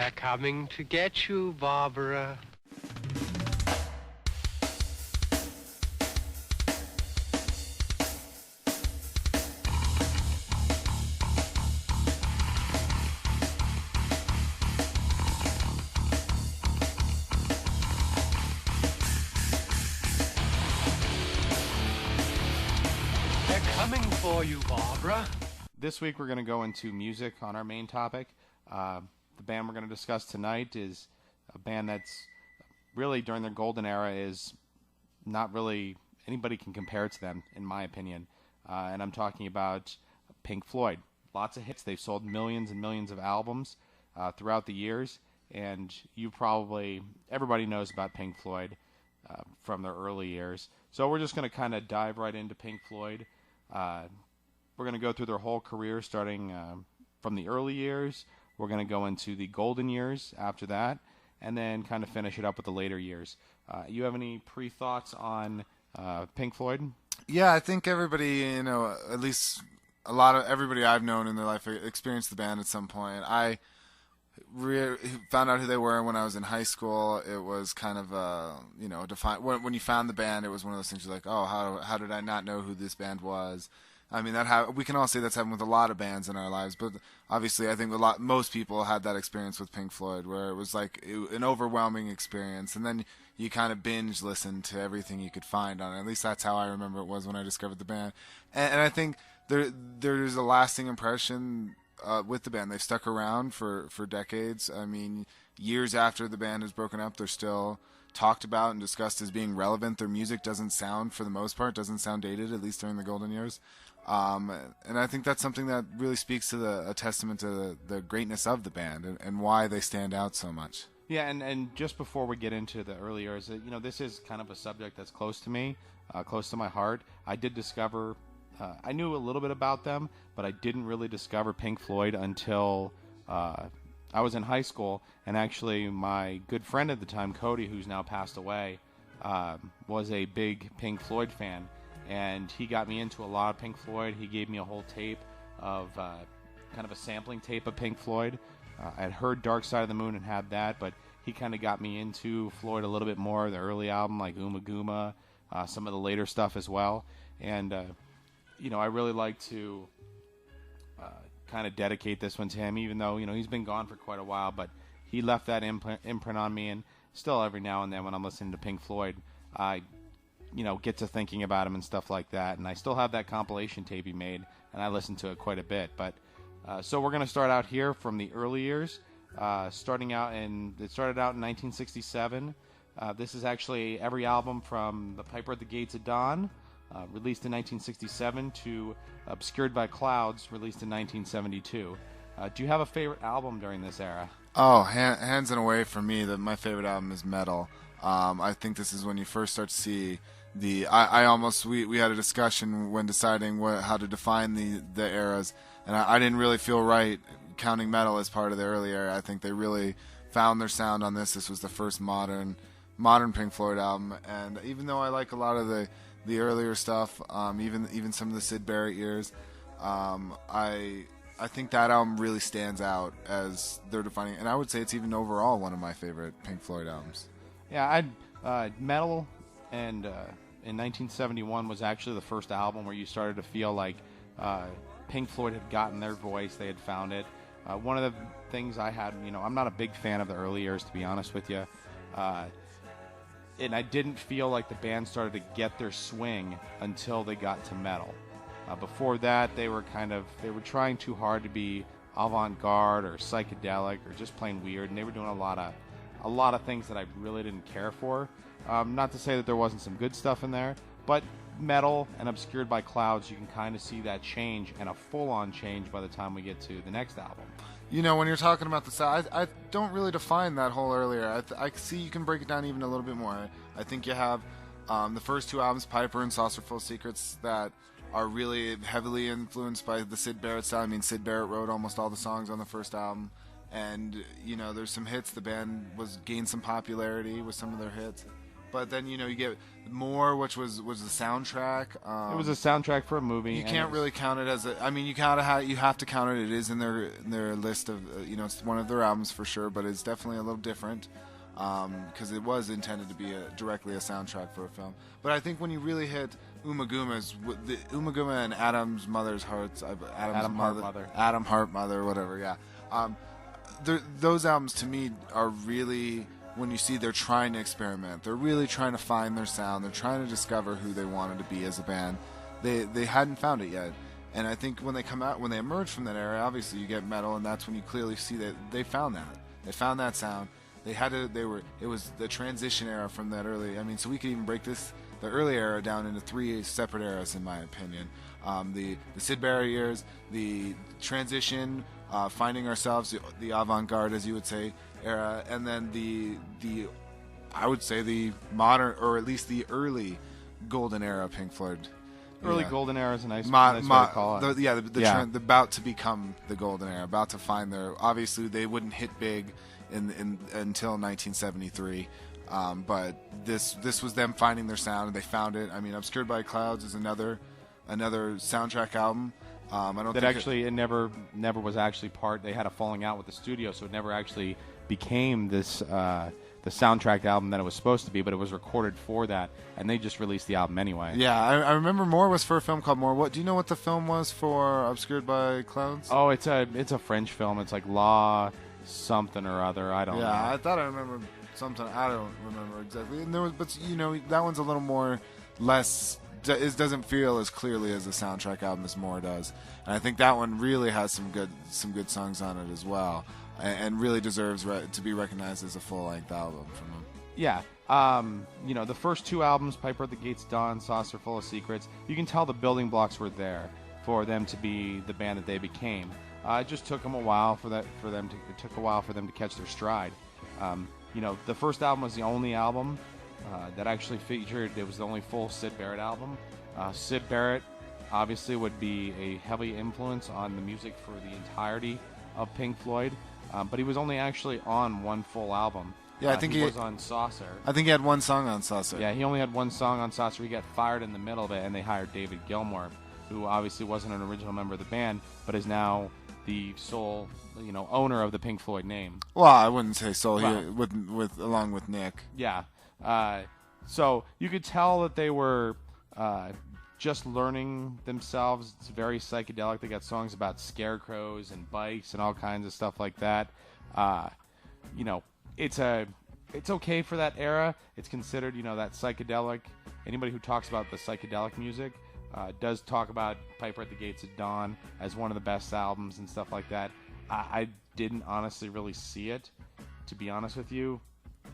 They're coming to get you, Barbara. They're coming for you, Barbara. This week we're going to go into music on our main topic. The band we're going to discuss tonight is a band that's really, during their golden era, is not really anybody can compare it to them, in my opinion. And I'm talking about Pink Floyd. Lots of hits. They've sold millions and millions of albums throughout the years. And everybody knows about Pink Floyd from their early years. So we're just going to kind of dive right into Pink Floyd. We're going to go through their whole career, starting from the early years. We're going to go into the golden years after that, and then kind of finish it up with the later years. You have any pre-thoughts on Pink Floyd? Yeah, I think everybody, at least a lot of everybody I've known in their life experienced the band at some point. I found out who they were when I was in high school. It was kind of when you found the band, it was one of those things you're like, oh, how did I not know who this band was? I mean, we can all say that's happened with a lot of bands in our lives, but obviously I think most people had that experience with Pink Floyd, where it was like an overwhelming experience, and then you kind of binge listened to everything you could find on it. At least that's how I remember it was when I discovered the band. And I think there's a lasting impression with the band. They've stuck around for decades. I mean, years after the band has broken up, they're still talked about and discussed as being relevant. Their music doesn't sound, for the most part, dated, at least during the golden years. And I think that's something that really speaks to a testament to the greatness of the band and why they stand out so much. Yeah, and just before we get into the early years, this is kind of a subject that's close to me, close to my heart. I did discover, I knew a little bit about them, but I didn't really discover Pink Floyd until I was in high school, and actually my good friend at the time, Cody, who's now passed away, was a big Pink Floyd fan. And he got me into a lot of Pink Floyd. He gave me a whole tape of kind of a sampling tape of Pink Floyd. I had heard Dark Side of the Moon and had that, but he kind of got me into Floyd a little bit more, the early album like Uma Guma, some of the later stuff as well. And, I really like to kind of dedicate this one to him, even though, he's been gone for quite a while, but he left that imprint on me, and still every now and then when I'm listening to Pink Floyd, I get to thinking about him and stuff like that. And I still have that compilation tape he made, and I listen to it quite a bit. But so we're going to start out here from the early years, it started out in 1967. This is actually every album from The Piper at the Gates of Dawn, released in 1967, to Obscured by Clouds, released in 1972. Do you have a favorite album during this era? Oh, hands and away for me, my favorite album is Metal. I think this is when you first start to see we had a discussion when deciding how to define the eras, and I didn't really feel right counting Metal as part of the early era. I think they really found their sound on this. This was the first modern Pink Floyd album, and even though I like a lot of the earlier stuff, even some of the Syd Barrett years, I think that album really stands out as they're defining, and I would say it's even overall one of my favorite Pink Floyd albums. Yeah, Metal and in 1971 was actually the first album where you started to feel like Pink Floyd had gotten their voice, they had found it. One of the things I had, I'm not a big fan of the early years, to be honest with you, and I didn't feel like the band started to get their swing until they got to Metal. Before that, they were trying too hard to be avant-garde or psychedelic or just plain weird, and they were doing a lot of things that I really didn't care for. Not to say that there wasn't some good stuff in there, but Metal and Obscured by Clouds, you can kind of see that change, and a full-on change by the time we get to the next album. When you're talking about the sound, I don't really define that whole earlier. I see you can break it down even a little bit more. I think you have the first two albums, Piper and Saucerful of Secrets, that are really heavily influenced by the Syd Barrett style. I mean, Syd Barrett wrote almost all the songs on the first album. And, there's some hits. The band gained some popularity with some of their hits. But then you get More, which was the soundtrack. It was a soundtrack for a movie. You can't really count it as a. I mean, you have to count it. It is in their list of it's one of their albums for sure, but it's definitely a little different because it was intended to be directly a soundtrack for a film. But I think when you really hit Umaguma and Adam's Mother's Hearts, Adam Heart Mother, whatever. Yeah, those albums to me are really. When you see they're trying to experiment, they're really trying to find their sound, they're trying to discover who they wanted to be as a band. They hadn't found it yet, and I think when they emerge from that era, obviously you get metal, and that's when you clearly see that they found that sound. It was the transition era from that early. I mean, so we could even break the early era down into 3 separate eras, in my opinion. The Syd Barrett years, the transition, finding ourselves, the avant-garde, as you would say, era, and then the I would say the modern, or at least the early golden era of Pink Floyd. Early golden era is a nice way to call it. Trend, about to become the golden era, about to find their. Obviously, they wouldn't hit big until 1973, but this was them finding their sound, and they found it. I mean, Obscured by Clouds is another soundtrack album. I don't that think actually it never was actually part. They had a falling out with the studio, so it never actually became this the soundtrack album that it was supposed to be. But it was recorded for that, and they just released the album anyway. Yeah, I remember More was for a film called More. Do you know what the film was for Obscured by Clouds? Oh, it's a French film. It's like La something or other. I don't know. Yeah, I thought I remember something. I don't remember exactly. And there was, but that one's a little more less. It doesn't feel as clearly as the soundtrack album as More does, and I think that one really has some good songs on it as well, and really deserves to be recognized as a full-length album from them. Yeah, the first 2 albums, Piper at the Gates of Dawn, Saucer Full of Secrets, you can tell the building blocks were there for them to be the band that they became. It just took them a while it took a while for them to catch their stride. The first album was the only album that actually featured. It was the only full Syd Barrett album. Syd Barrett obviously would be a heavy influence on the music for the entirety of Pink Floyd, but he was only actually on one full album. Yeah, I think he was on Saucer. I think he had one song on Saucer. Yeah, he only had one song on Saucer. He got fired in the middle of it, and they hired David Gilmour, who obviously wasn't an original member of the band, but is now the sole, owner of the Pink Floyd name. Well, I wouldn't say sole. With along with Nick. Yeah. So you could tell that they were just learning themselves. It's very psychedelic. They got songs about scarecrows and bikes and all kinds of stuff like that. It's okay for that era. It's considered, that psychedelic. Anybody who talks about the psychedelic music does talk about Piper at the Gates of Dawn as one of the best albums and stuff like that. I didn't honestly really see it, to be honest with you.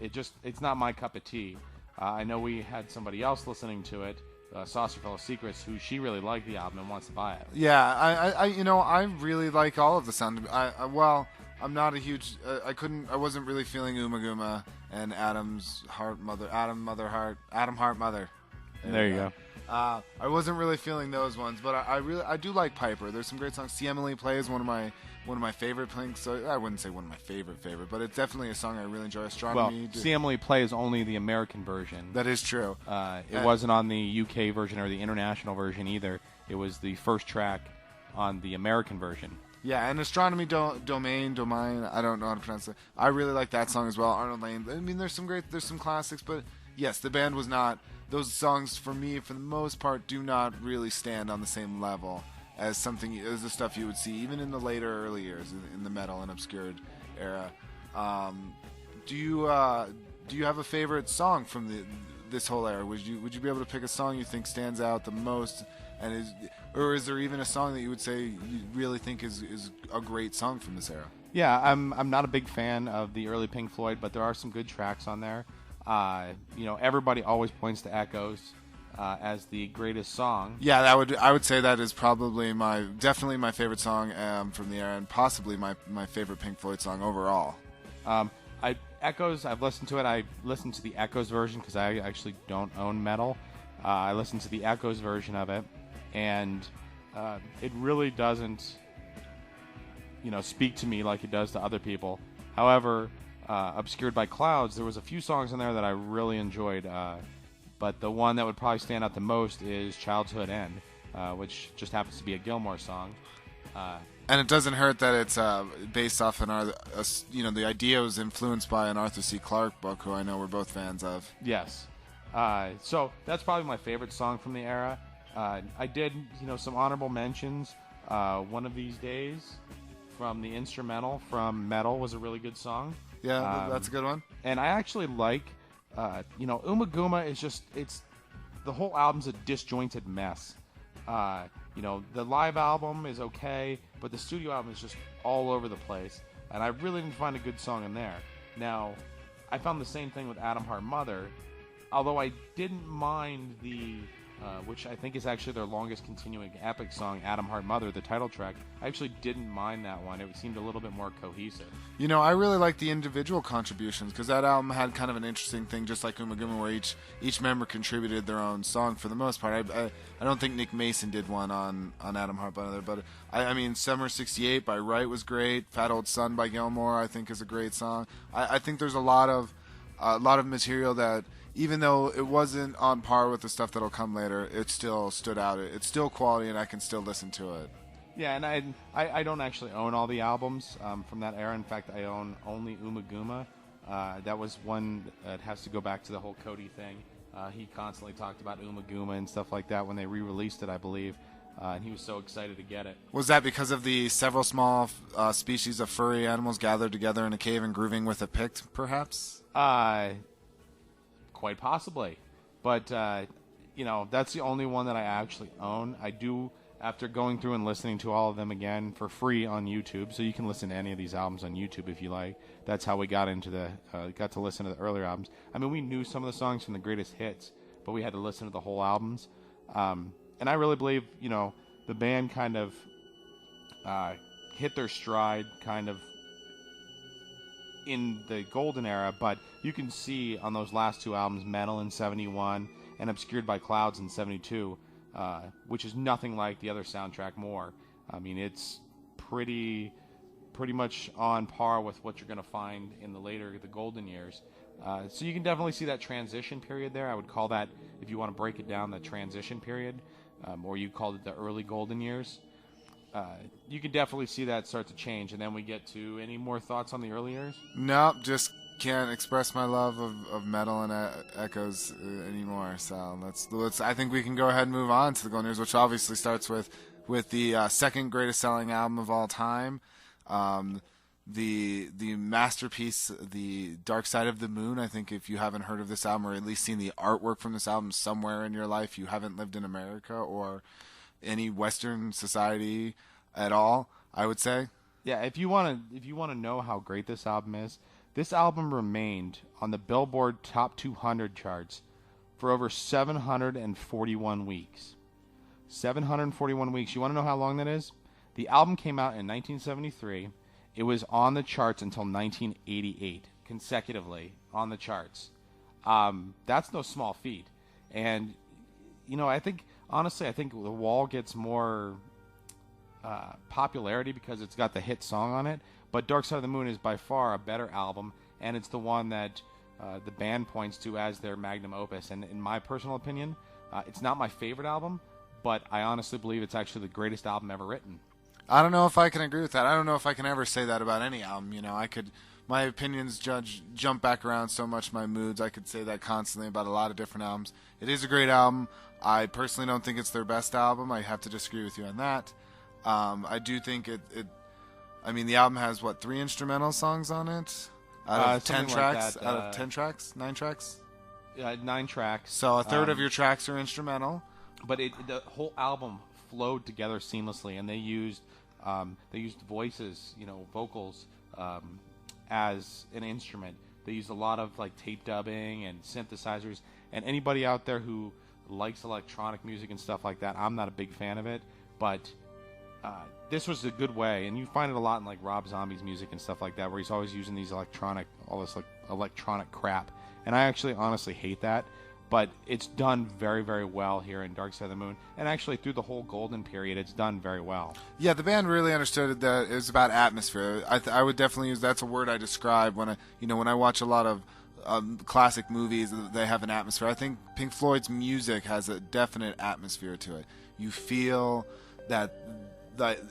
It's not my cup of tea. I know we had somebody else listening to it, Saucer Full of Secrets, who she really liked the album and wants to buy it. Yeah, I really like all of the sound. I'm not a huge. I wasn't really feeling Umaguma and Adam Heart Mother. There you go. I wasn't really feeling those ones, but I do like Piper. There's some great songs. See Emily Play is one of my favorite Pink. So I wouldn't say one of my favorite, but it's definitely a song I really enjoy. Astronomy. Well, See Emily Play is only the American version. That is true. It wasn't on the UK version or the international version either. It was the first track on the American version. Yeah, and Astronomy Domain, I don't know how to pronounce it. I really like that song as well. Arnold Lane. I mean, there's some classics, but yes, the band was not. Those songs, for me, for the most part, do not really stand on the same level as the stuff you would see even in the early years in the metal and obscured era. Do you have a favorite song from this whole era? Would you be able to pick a song you think stands out the most, and is there even a song that you would say you really think is a great song from this era? Yeah, I'm not a big fan of the early Pink Floyd, but there are some good tracks on there. Everybody always points to Echoes as the greatest song. Yeah, I would say that is probably definitely my favorite song from the era, and possibly my favorite Pink Floyd song overall. Echoes, I've listened to it. I listened to the Echoes version because I actually don't own metal. I listened to the Echoes version of it, and it really doesn't, speak to me like it does to other people. However, Obscured by Clouds, there was a few songs in there that I really enjoyed, but the one that would probably stand out the most is Childhood End, which just happens to be a Gilmore song. And it doesn't hurt that it's based off the idea was influenced by an Arthur C. Clarke book, who I know we're both fans of. Yes. So that's probably my favorite song from the era. I did, some honorable mentions. One of These Days from the instrumental from Metal was a really good song. Yeah, that's a good one. And I actually like, Uma Guma is the whole album's a disjointed mess. The live album is okay, but the studio album is just all over the place. And I really didn't find a good song in there. Now, I found the same thing with Atom Heart Mother, although I didn't mind which I think is actually their longest continuing epic song, Atom Heart Mother, the title track. I actually didn't mind that one. It seemed a little bit more cohesive. I really like the individual contributions, because that album had kind of an interesting thing, just like Uma Guma, where each member contributed their own song for the most part. I don't think Nick Mason did one on Atom Heart Mother, but I mean, Summer 68 by Wright was great. Fat Old Son by Gilmore, I think, is a great song. I think there's a lot of material that, even though it wasn't on par with the stuff that'll come later, it still stood out. It's still quality, and I can still listen to it. Yeah, and I don't actually own all the albums from that era. In fact, I own only Uma Guma. That was one that has to go back to the whole Cody thing. He constantly talked about Uma Guma and stuff like that when they re-released it, I believe. And he was so excited to get it. Was that because of the several small species of furry animals gathered together in a cave and grooving with a pick, perhaps? Quite possibly. But, that's the only one that I actually own. I do, after going through and listening to all of them again for free on YouTube, so you can listen to any of these albums on YouTube if you like. That's how we got to listen to the earlier albums. I mean, we knew some of the songs from the greatest hits, but we had to listen to the whole albums. And I really believe, the band kind of hit their stride kind of in the golden era, but you can see on those last two albums, Metal in 71 and Obscured by Clouds in 72, which is nothing like the other soundtrack more. I mean, it's pretty much on par with what you're going to find in the golden years. So you can definitely see that transition period there. I would call that, if you want to break it down, the transition period, or you called it the early golden years. You can definitely see that start to change, and then we get to any more thoughts on the early years? Nope, just can't express my love of Metal and Echoes anymore. So let's. I think we can go ahead and move on to the golden years, which obviously starts with the second greatest selling album of all time, the masterpiece, The Dark Side of the Moon. I think if you haven't heard of this album, or at least seen the artwork from this album somewhere in your life, you haven't lived in America or any Western society at all, I would say. Yeah, if you want to know how great this album is, this album remained on the Billboard Top 200 charts for over 741 weeks. 741 weeks. You want to know how long that is? The album came out in 1973. It was on the charts until 1988, consecutively on the charts. That's no small feat. And, I think The Wall gets more popularity because it's got the hit song on it. But Dark Side of the Moon is by far a better album, and it's the one that the band points to as their magnum opus. And in my personal opinion, it's not my favorite album, but I honestly believe it's actually the greatest album ever written. I don't know if I can agree with that. I don't know if I can ever say that about any album. My opinions jump back around so much, my moods. I could say that constantly about a lot of different albums. It is a great album. I personally don't think it's their best album. I have to disagree with you on that. I do think the album has, 3 instrumental songs on it? Out of 10 tracks? Out of 10 tracks? 9 tracks? 9 tracks. So a third of your tracks are instrumental. But the whole album flowed together seamlessly, and they used voices, vocals, as an instrument. They used a lot of tape dubbing and synthesizers. And anybody out there who likes electronic music and stuff like that, I'm not a big fan of it, but this was a good way, and you find it a lot in Rob Zombie's music and stuff like that, where he's always using these electronic crap. And I actually honestly hate that. but it's done very, very well here in Dark Side of the Moon, and actually through the whole Golden period, it's done very well. Yeah, the band really understood that it was about atmosphere. I would definitely use that's a word I describe when I watch a lot of classic movies. They have an atmosphere. I think Pink Floyd's music has a definite atmosphere to it. You feel that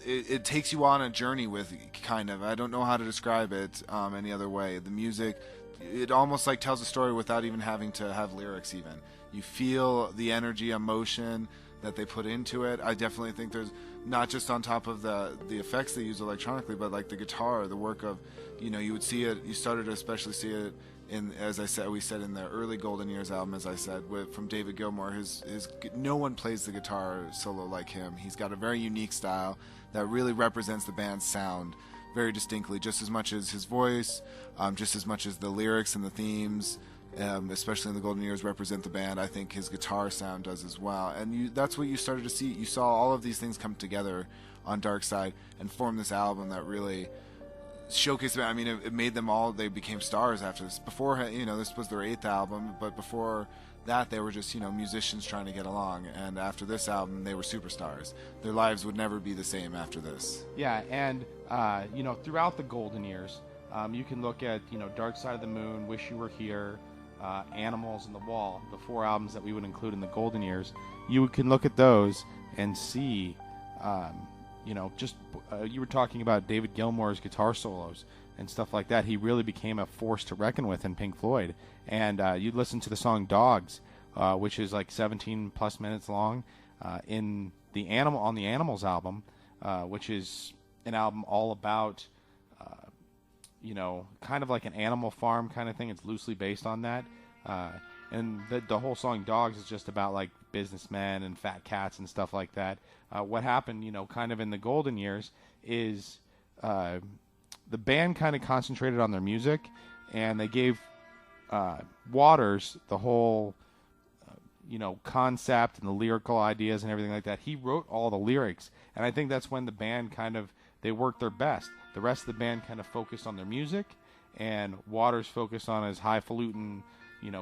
it takes you on a journey with, kind of. I don't know how to describe it any other way. The music, it almost like tells a story without even having to have lyrics even. You feel the energy, emotion that they put into it. I definitely think there's, not just on top of the effects they use electronically, but like the guitar, the work of, you would see it, you started to especially see it in, as I said, we said in the early Golden Years album, as I said, from David Gilmour. His no one plays the guitar solo like him. He's got a very unique style that really represents the band's sound very distinctly, just as much as his voice, just as much as the lyrics and the themes, especially in the Golden Years, represent the band. I think his guitar sound does as well. And that's what you started to see. You saw all of these things come together on Dark Side and form this album that really showcased the band. I mean, it made them all, they became stars after this. Before, this was their 8th album, but before that they were just, musicians trying to get along. And after this album, they were superstars. Their lives would never be the same after this. Yeah, and, throughout the Golden Years, you can look at, Dark Side of the Moon, Wish You Were Here, Animals, and The Wall, the 4 albums that we would include in the Golden Years. You can look at those and see, you were talking about David Gilmour's guitar solos and stuff like that. He really became a force to reckon with in Pink Floyd. And you'd listen to the song Dogs, which is like 17 plus minutes long, on the Animals album, which is an album all about, kind of like an Animal Farm kind of thing. It's loosely based on that. And the whole song Dogs is just about like businessmen and fat cats and stuff like that. What happened, kind of in the Golden Years is the band kind of concentrated on their music, and they gave Waters the whole, concept and the lyrical ideas and everything like that. He wrote all the lyrics, and I think that's when the band they worked their best. The rest of the band kind of focused on their music, and Waters focused on his highfalutin,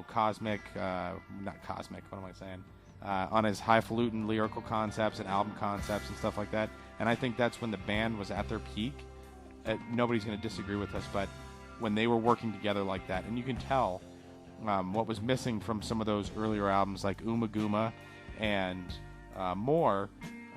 cosmic, not cosmic, what am I saying? On his highfalutin lyrical concepts and album concepts and stuff like that. And I think that's when the band was at their peak. Nobody's going to disagree with us, but when they were working together like that, and you can tell what was missing from some of those earlier albums like Uma Guma and more,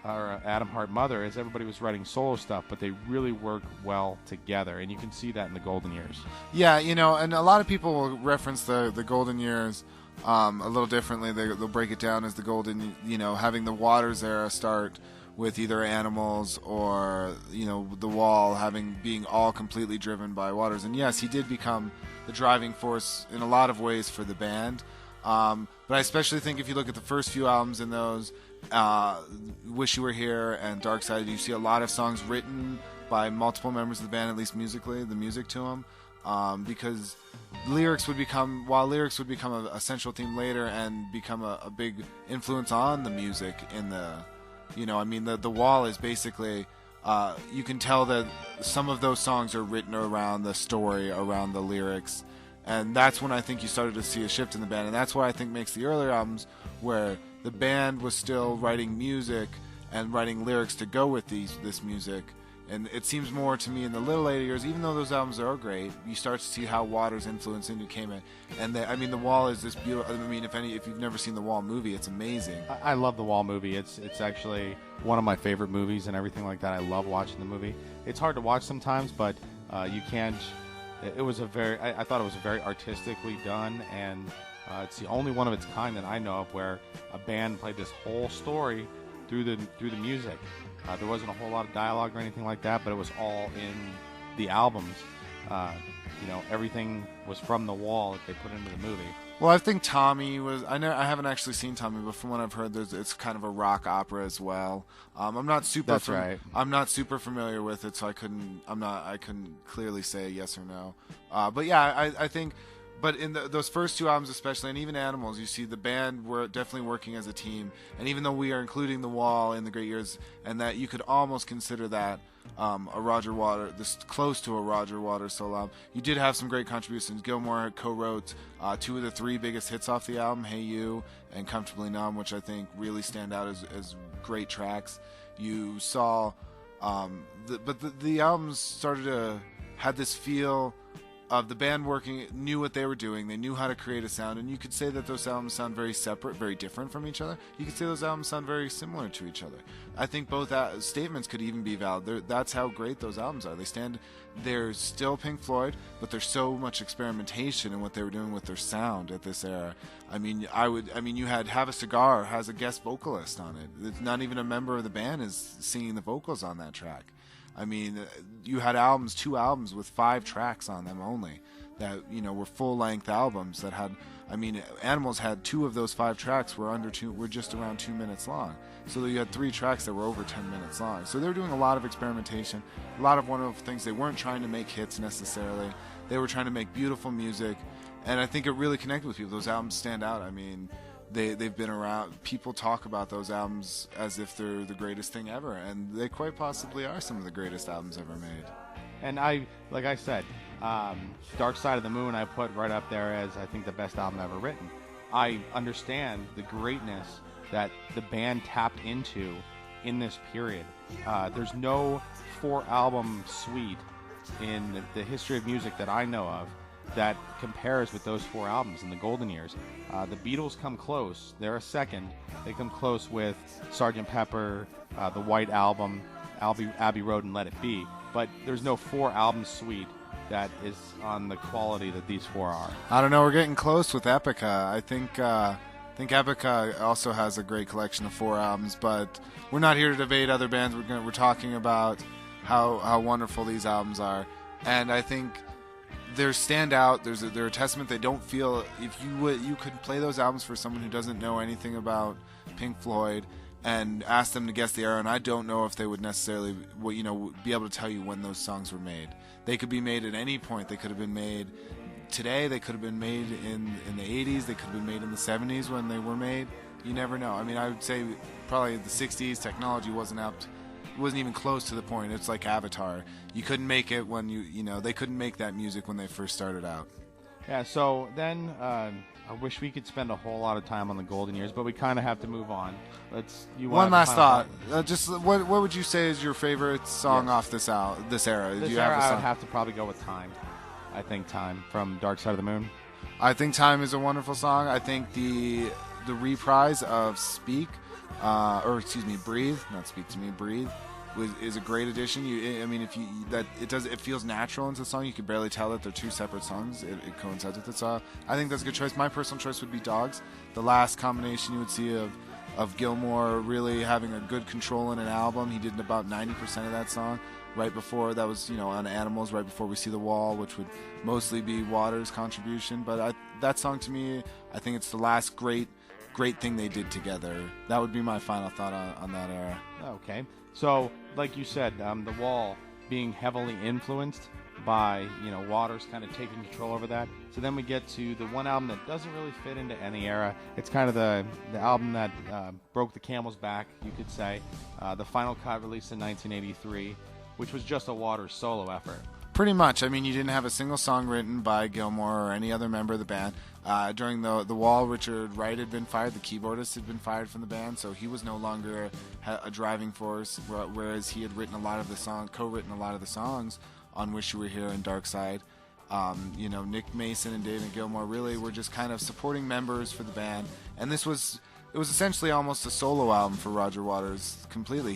or Adam Hart Mother, is everybody was writing solo stuff, but they really worked well together, and you can see that in the Golden Years. Yeah, and a lot of people will reference the Golden Years a little differently. They'll break it down as the Golden, having the Waters era start with either Animals or, The Wall, being all completely driven by Waters. And yes, he did become the driving force in a lot of ways for the band. But I especially think if you look at the first few albums in those, Wish You Were Here and Dark Side, you see a lot of songs written by multiple members of the band, at least musically, the music to them. Because lyrics would become a central theme later and become a big influence on the music in the, the Wall is basically, you can tell that some of those songs are written around the story, around the lyrics, and that's when I think you started to see a shift in the band, and that's what I think makes the earlier albums, where the band was still writing music and writing lyrics to go with this music. And it seems more to me in the little later years, even though those albums are great, you start to see how Waters' influence into came in. And The Wall is this beautiful. I mean, if you've never seen the Wall movie, it's amazing. I love the Wall movie. It's actually one of my favorite movies and everything like that. I love watching the movie. It's hard to watch sometimes, but you can't. It was I thought it was very artistically done, and it's the only one of its kind that I know of where a band played this whole story through the music. There wasn't a whole lot of dialogue or anything like that, but it was all in the albums. Everything was from the Wall that they put into the movie. Well, I think Tommy was. I haven't actually seen Tommy, but from what I've heard, it's kind of a rock opera as well. I'm not super. That's right. I'm not super familiar with it, so I couldn't clearly say yes or no. But yeah, I think but in those first two albums especially, and even Animals, you see the band were definitely working as a team. And even though we are including The Wall in the Great Years, and that you could almost consider that a Roger Waters, this close to a Roger Waters solo album, you did have some great contributions. Gilmour co-wrote two of the three biggest hits off the album, Hey You and Comfortably Numb, which I think really stand out as great tracks. You saw, the albums started to had this feel of the band knew what they were doing. They knew how to create a sound, and you could say that those albums sound very separate, very different from each other. You could say those albums sound very similar to each other. I think both statements could even be valid. That's how great those albums are. They're still Pink Floyd, but there's so much experimentation in what they were doing with their sound at this era. I mean, you had Have a Cigar has a guest vocalist on it. It's not even a member of the band is singing the vocals on that track. I mean, you had two albums with 5 tracks on them only that, were full-length albums that had, Animals had 2 of those 5 tracks were just around 2 minutes long. So you had 3 tracks that were over 10 minutes long. So they were doing a lot of experimentation, a lot of wonderful things. They weren't trying to make hits necessarily. They were trying to make beautiful music, and I think it really connected with people. Those albums stand out. I mean, they've been around. People talk about those albums as if they're the greatest thing ever, and they quite possibly are some of the greatest albums ever made. And like I said, Dark Side of the Moon I put right up there as I think the best album ever written. I understand the greatness that the band tapped into in this period. There's no 4-album suite in the history of music that I know of that compares with those 4 albums in the golden years. The Beatles come close. They're a second. They come close with Sgt. Pepper, the White Album, Abbey Road, and Let It Be. But there's no 4-album suite that is on the quality that these 4 are. I don't know. We're getting close with Epica. I think Epica also has a great collection of 4 albums, but we're not here to debate other bands. We're talking about how wonderful these albums are, and I think they're standout. They're a testament. They don't feel, if you could play those albums for someone who doesn't know anything about Pink Floyd and ask them to guess the era, and I don't know if they would necessarily be able to tell you when those songs were made. They could be made at any point. They could have been made today. They could have been made in the 80s. They could have been made in the 70s when they were made. You never know. I mean, I would say probably the 60s technology wasn't even close to the point. It's like Avatar. You couldn't make it when they couldn't make that music when they first started out. Yeah, so then I wish we could spend a whole lot of time on the golden years, but we kind of have to move on. One last thought. Just what would you say is your favorite song off this era? This era, I would have to probably go with Time. I think Time from Dark Side of the Moon. I think Time is a wonderful song. I think the reprise of Breathe, not Speak to Me, Breathe, is a great addition. It feels natural into the song. You can barely tell that they're 2 separate songs. It coincides with it. So I think that's a good choice. My personal choice would be Dogs. The last combination you would see of Gilmour really having a good control in an album. He did about 90% of that song. Right before that was, on Animals, right before we see The Wall, which would mostly be Waters' contribution. But that song to me, I think it's the last great thing they did together. That would be my final thought on that era. Okay. So, like you said, The Wall being heavily influenced by, Waters kind of taking control over that. So then we get to the one album that doesn't really fit into any era. It's kind of the album that broke the camel's back, you could say. The Final Cut, released in 1983, which was just a Waters solo effort. Pretty much. I mean, you didn't have a single song written by Gilmour or any other member of the band. During the Wall, Richard Wright had been fired. The keyboardist had been fired from the band, so he was no longer a driving force, whereas he had co-written a lot of the songs on Wish You Were Here and Dark Side. Nick Mason and David Gilmour really were just kind of supporting members for the band, and it was essentially almost a solo album for Roger Waters completely.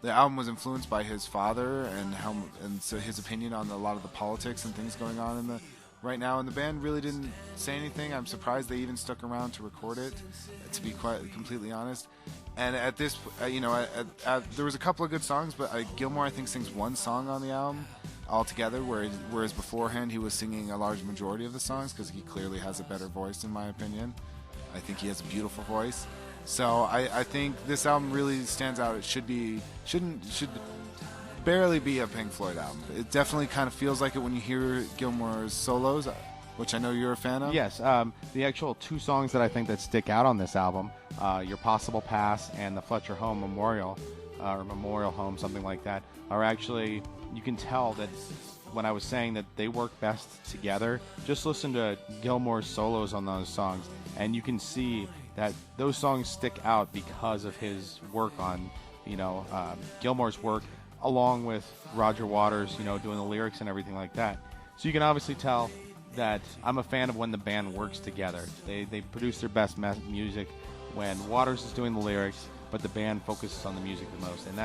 The album was influenced by his father and so his opinion on a lot of the politics and things going on right now, and the band really didn't say anything. I'm surprised they even stuck around to record it, to be quite completely honest. And at this, there was a couple of good songs, but Gilmour I think sings 1 song on the album altogether, whereas beforehand he was singing a large majority of the songs because he clearly has a better voice in my opinion. I think he has a beautiful voice. So I think this album really stands out. It should barely be a Pink Floyd album. It definitely kind of feels like it when you hear Gilmour's solos, which I know you're a fan of. Yes, the actual two songs that I think that stick out on this album, Your Possible Past and the Fletcher Home Memorial, or Memorial Home, something like that, are actually, you can tell that when I was saying that they work best together, just listen to Gilmour's solos on those songs, and you can see that those songs stick out because of his work on, Gilmour's work, along with Roger Waters, doing the lyrics and everything like that. So you can obviously tell that I'm a fan of when the band works together. They produce their best music when Waters is doing the lyrics, but the band focuses on the music the most. And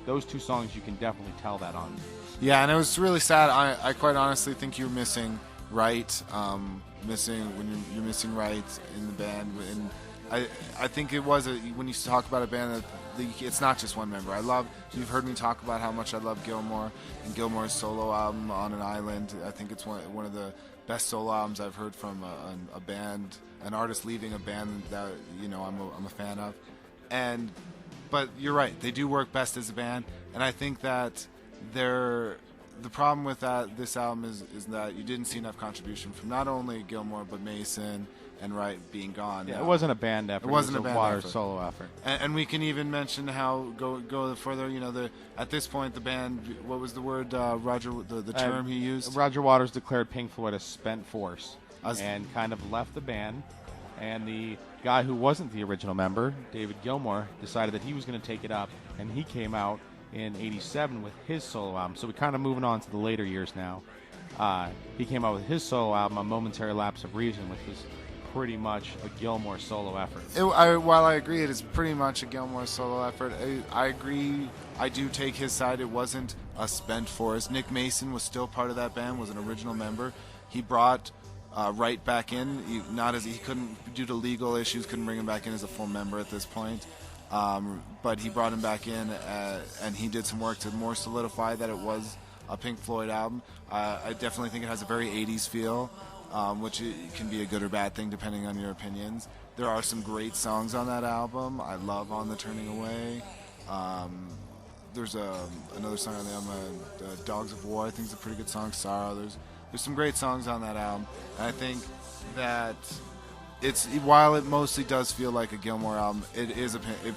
those two songs you can definitely tell that on. Yeah, and it was really sad. I quite honestly think you're missing Wright, you're missing Wright in the band. And I think it was when you talk about a band that it's not just one member. You've heard me talk about how much I love Gilmour and Gilmour's solo album On an Island. I think it's one of the best solo albums I've heard from a band, an artist leaving a band that I'm a fan of. But you're right, they do work best as a band, and I think that the problem with this album is that you didn't see enough contribution from not only Gilmour but Mason and Wright being gone. Yeah, it wasn't a band effort. It wasn't a Waters effort. Solo effort. And we can even mention how go further. At this point the band. What was the word? Roger, the term he used. Roger Waters declared Pink Floyd a spent force and kind of left the band. And the guy who wasn't the original member, David Gilmour, decided that he was going to take it up, and he came out in '87 with his solo album. So we're kind of moving on to the later years now. He came out with his solo album, A Momentary Lapse of Reason, which was pretty much a Gilmour solo effort. While I agree it is pretty much a Gilmour solo effort, I agree. I do take his side. It wasn't a spent force. Nick Mason was still part of that band, was an original member. He brought Wright back in. He couldn't, due to legal issues, couldn't bring him back in as a full member at this point. But he brought him back in, and he did some work to more solidify that it was a Pink Floyd album. I definitely think it has a very 80s feel, which can be a good or bad thing depending on your opinions. There are some great songs on that album. I love On the Turning Away. There's another song on the album, Dogs of War, I think is a pretty good song. Sorrow. There's some great songs on that album. And I think that while it mostly does feel like a Gilmour album, it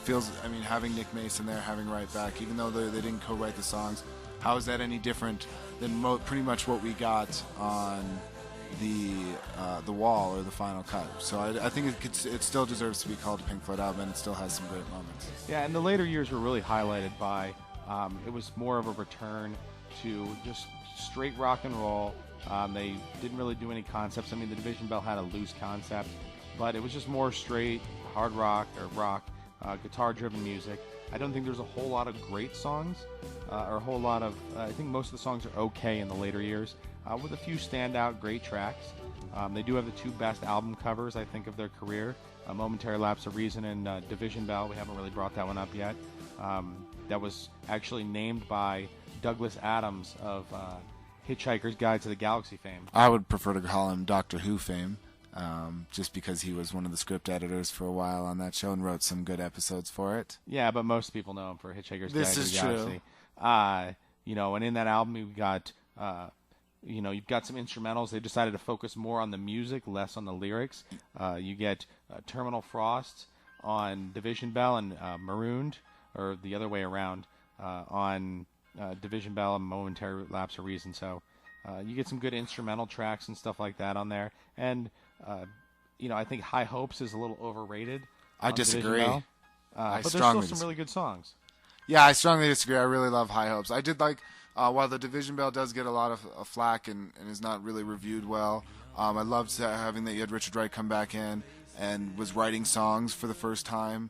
feels, having Nick Mason there, having Wright back, even though they didn't co-write the songs, how is that any different than pretty much what we got on the Wall or the Final Cut? So I think it still deserves to be called a Pink Floyd album, and it still has some great moments. Yeah, and the later years were really highlighted by it was more of a return to just straight rock and roll. They didn't really do any concepts. The Division Bell had a loose concept, but it was just more straight hard rock or rock, guitar-driven music. I don't think there's a whole lot of great songs, or a whole lot of. I think most of the songs are okay in the later years, with a few standout great tracks. They do have the two best album covers, I think, of their career: A Momentary Lapse of Reason and Division Bell. We haven't really brought that one up yet. That was actually named by Douglas Adams of Hitchhiker's Guide to the Galaxy fame. I would prefer to call him Doctor Who fame, just because he was one of the script editors for a while on that show and wrote some good episodes for it. Yeah, but most people know him for Hitchhiker's This Guide is to the Galaxy. True. And in that album you've got, you've got some instrumentals. They decided to focus more on the music, less on the lyrics. You get Terminal Frost on Division Bell and Marooned, or the other way around, on Division Bell and Momentary Lapse of Reason. So you get some good instrumental tracks and stuff like that on there. And, I think High Hopes is a little overrated. I disagree. But there's still some really good songs. Yeah, I strongly disagree. I really love High Hopes. I did like, while the Division Bell does get a lot of flack and is not really reviewed well, I loved having that you had Richard Wright come back in and was writing songs for the first time,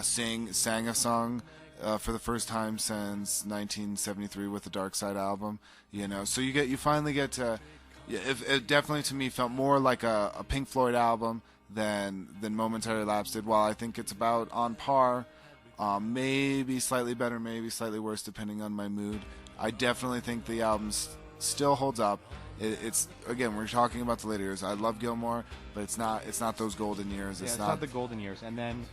sang a song for the first time since 1973 with the Dark Side album. So you finally get to. It definitely to me felt more like a Pink Floyd album than Momentary Lapse did. While I think it's about on par, maybe slightly better, maybe slightly worse depending on my mood. I definitely think the album still holds up. It's again, we're talking about the later years. I love Gilmour, but it's not those golden years. It's not the golden years. And then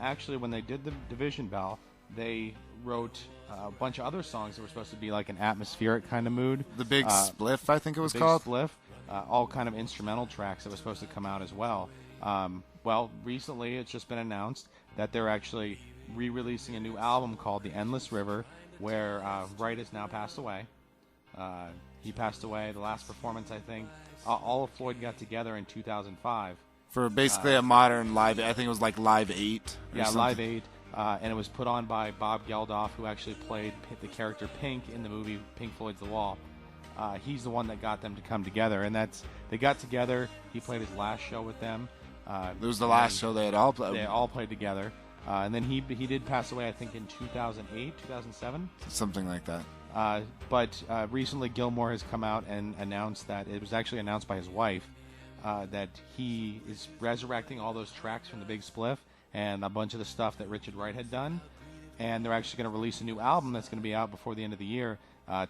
actually when they did the Division Bell, they wrote a bunch of other songs that were supposed to be like an atmospheric kind of mood. The Big Spliff, I think it was Big called. Spliff, all kind of instrumental tracks that were supposed to come out as well. Well, recently it's just been announced that they're actually re-releasing a new album called The Endless River, where Wright has now passed away. He passed away. The last performance, I think, all of Floyd got together in 2005. For basically a modern live, I think it was like Live 8. Yeah, Live 8. And it was put on by Bob Geldof, who actually played the character Pink in the movie Pink Floyd's The Wall. He's the one that got them to come together, and they got together. He played his last show with them. It was the last show they had all played. They all played together. And then he did pass away, I think, in 2008, 2007? Something like that. But recently Gilmour has come out and announced that, it was actually announced by his wife, that he is resurrecting all those tracks from the Big Spliff and a bunch of the stuff that Richard Wright had done. And they're actually going to release a new album that's going to be out before the end of the year.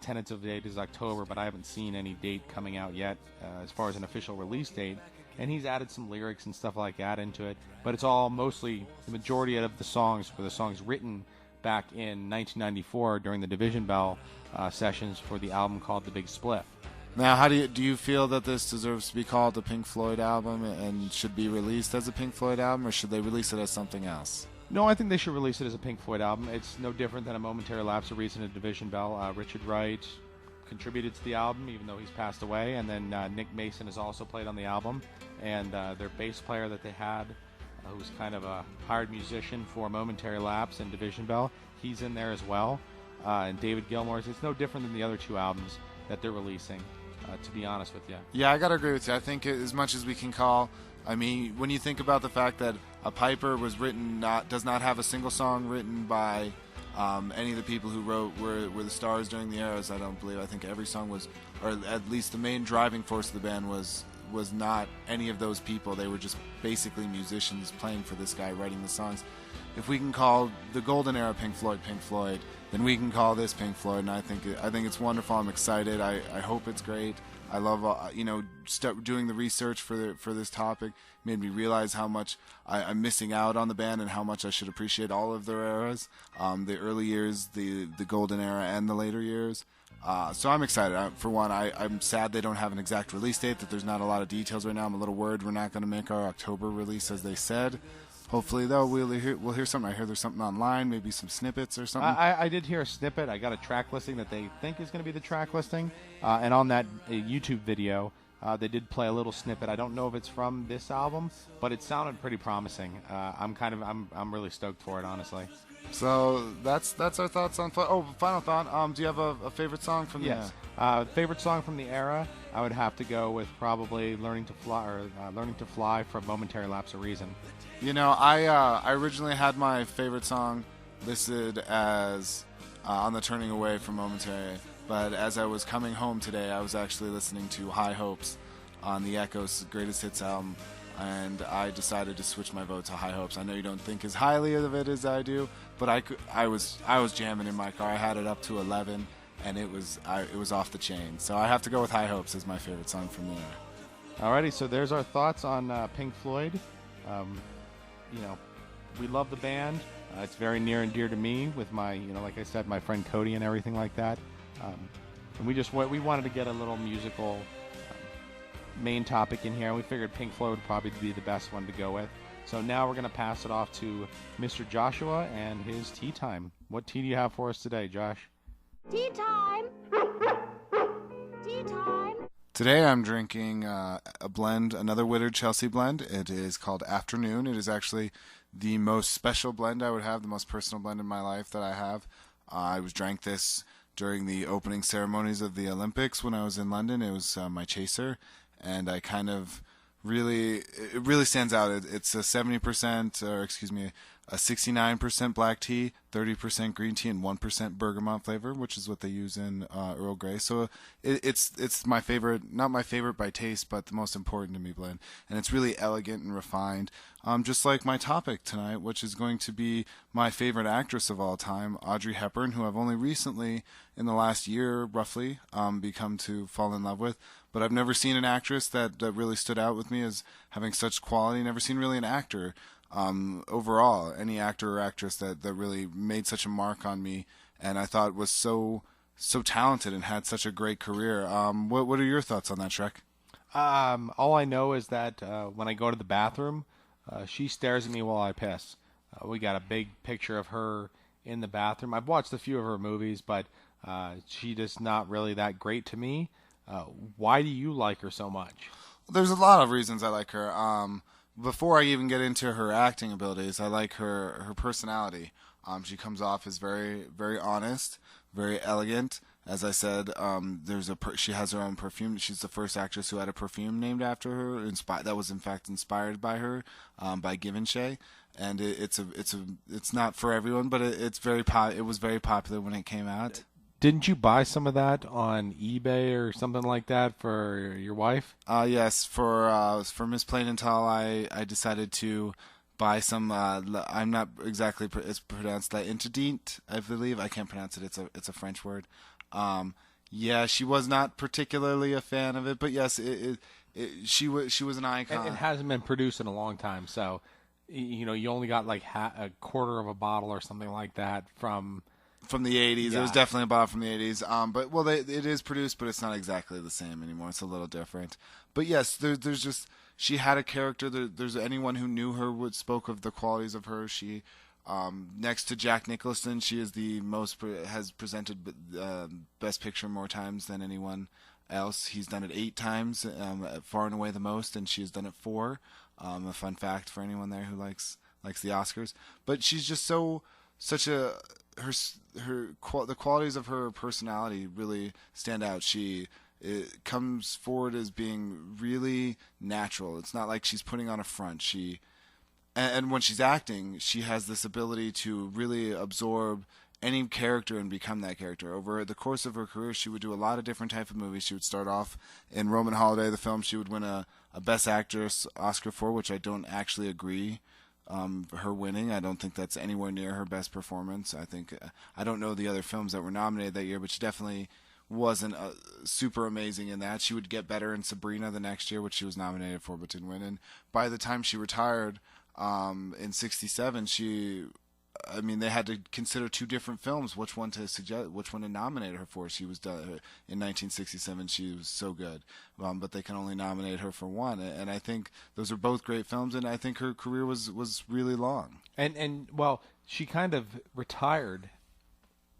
Tentative date is October, but I haven't seen any date coming out yet as far as an official release date. And he's added some lyrics and stuff like that into it. But it's all mostly, the majority of the songs were the songs written back in 1994 during the Division Bell sessions for the album called The Big Spliff. Now, how do you feel that this deserves to be called a Pink Floyd album and should be released as a Pink Floyd album, or should they release it as something else? No, I think they should release it as a Pink Floyd album. It's no different than A Momentary Lapse of Reason at Division Bell. Richard Wright contributed to the album, even though he's passed away, and then Nick Mason has also played on the album. And their bass player that they had, who's kind of a hired musician for Momentary Lapse and Division Bell, he's in there as well. And David Gilmour's. It's no different than the other two albums that they're releasing, to be honest with you. Yeah, I gotta agree with you. I think as much as we can call, I mean, when you think about the fact that A Piper was written, does not have a single song written by any of the people who were the stars during the eras, I don't believe. I think every song was, or at least the main driving force of the band was not any of those people. They were just basically musicians playing for this guy, writing the songs. If we can call the golden era Pink Floyd, then we can call this Pink Floyd, and I think it's wonderful. I'm excited. I hope it's great. I love doing the research for this topic made me realize how much I'm missing out on the band and how much I should appreciate all of their eras, the early years, the golden era, and the later years. So I'm excited. For one, I'm sad they don't have an exact release date, that there's not a lot of details right now. I'm a little worried we're not going to make our October release as they said. Hopefully, though, we'll hear something. I hear there's something online, maybe some snippets or something. I did hear a snippet. I got a track listing that they think is going to be the track listing. And on that YouTube video, they did play a little snippet. I don't know if it's from this album, but it sounded pretty promising. I'm really stoked for it, honestly. So that's our thoughts on. Oh, final thought. Do you have a favorite song from the era? Favorite song from the era, I would have to go with probably "Learning to Fly" or "Learning to Fly" from Momentary Lapse of Reason. You know, I originally had my favorite song listed as on the Turning Away from Momentary, but as I was coming home today, I was actually listening to High Hopes on the Echo's Greatest Hits album, and I decided to switch my vote to High Hopes. I know you don't think as highly of it as I do, but I was jamming in my car. I had it up to 11, and it was off the chain. So I have to go with High Hopes as my favorite song from the era. Alrighty, so there's our thoughts on Pink Floyd. We love the band. It's very near and dear to me with my, like I said, my friend Cody and everything like that. And we wanted to get a little musical main topic in here. We figured Pink Floyd would probably be the best one to go with. So now we're going to pass it off to Mr. Joshua and his tea time. What tea do you have for us today, Josh? Tea time! Tea time! Today I'm drinking a blend, another Whittered Chelsea blend. It is called Afternoon. It is actually the most special blend I would have, the most personal blend in my life that I have. I drank this during the opening ceremonies of the Olympics when I was in London. It was my chaser, and I kind of it really stands out. It's a 70%, or excuse me, a 69% black tea, 30% green tea, and 1% bergamot flavor, which is what they use in Earl Grey. So it's my favorite, not my favorite by taste, but the most important to me blend. And it's really elegant and refined, just like my topic tonight, which is going to be my favorite actress of all time, Audrey Hepburn, who I've only recently, in the last year roughly, become to fall in love with. But I've never seen an actress that really stood out with me as having such quality. Never seen really an actor overall, any actor or actress that really made such a mark on me and I thought was so talented and had such a great career. What are your thoughts on that, Schreck? All I know is that when I go to the bathroom, she stares at me while I piss. We got a big picture of her in the bathroom. I've watched a few of her movies, but she just not really that great to me. Why do you like her so much? There's a lot of reasons I like her. Before I even get into her acting abilities, I like her personality. She comes off as very, very honest, very elegant. As I said, she has her own perfume. She's the first actress who had a perfume named after her. That was in fact inspired by her, by Givenchy. And it's not for everyone, but it was very popular when it came out. Didn't you buy some of that on eBay or something like that for your wife? Yes, for Miss Plain and Tall, I decided to buy some. I'm not exactly. It's pronounced La Interdite, I believe. I can't pronounce it. It's a French word. Yeah, she was not particularly a fan of it, but yes, she was an icon. And it hasn't been produced in a long time, so you only got like a quarter of a bottle or something like that from the 80s. Yeah. It was definitely a bottle from the 80s. But it is produced, but it's not exactly the same anymore. It's a little different. But yes, there's just she had a character. There's anyone who knew her spoke of the qualities of her. She. Next to Jack Nicholson, she is has presented Best Picture more times than anyone else. He's done it 8 times, far and away the most, and she has done it 4. A fun fact for anyone there who likes the Oscars. But she's just the qualities of her personality really stand out. It comes forward as being really natural. It's not like she's putting on a front. And when she's acting, she has this ability to really absorb any character and become that character. Over the course of her career, she would do a lot of different types of movies. She would start off in Roman Holiday, the film she would win a Best Actress Oscar for, which I don't actually agree her winning. I don't think that's anywhere near her best performance. I don't know the other films that were nominated that year, but she definitely wasn't super amazing in that. She would get better in Sabrina the next year, which she was nominated for but didn't win. And by the time she retired in '67, they had to consider 2 different films, which one to nominate her for. She was done in 1967. She was so good, but they can only nominate her for one. And I think those are both great films, and I think her career was really long. And well, she kind of retired.